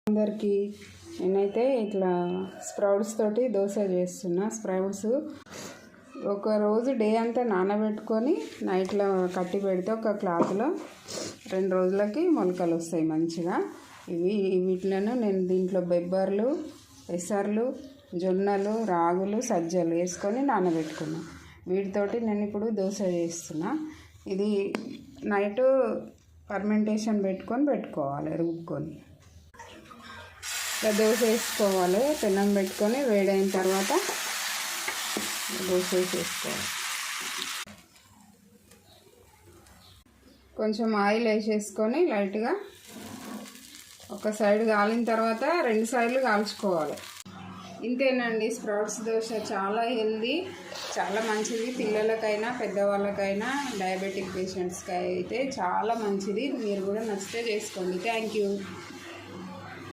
అందరికీ నేనైతే ఇట్లా స్ప్రౌట్స్ తోటి దోశ చేస్తున్నా. స్ప్రౌట్స్ ఒక రోజు డే అంతా నానబెట్టుకొని నైట్లో కట్టి పెడితే ఒక క్లాత్లో 2 రోజులకి మొలకలు వస్తాయి మంచిగా. వీటిలను నేను దీంట్లో బెబ్బర్లు, పెసర్లు, జొన్నలు, రాగులు, సజ్జలు వేసుకొని నానబెట్టుకున్నాను. వీటితోటి నేను ఇప్పుడు దోశ చేస్తున్నా. ఇది నైట్ ఫర్మెంటేషన్ పెట్టుకోవాలి, రుబ్బుకొని. దోశ వేసుకోవాలి. పెనం పెట్టుకొని వేడైన తర్వాత దోశ వేసేసుకోవాలి. కొంచెం ఆయిల్ వేసేసుకొని లైట్గా ఒక సైడ్ కాలిన తర్వాత 2 సైడ్లు కాల్చుకోవాలి. ఇంతేనండి, స్ప్రౌట్స్ దోశ చాలా హెల్దీ, చాలా మంచిది. పిల్లలకైనా పెద్దవాళ్ళకైనా డయాబెటిక్ పేషెంట్స్కి అయితే చాలా మంచిది. మీరు కూడా నచ్చితే చేసుకోండి. Thank you.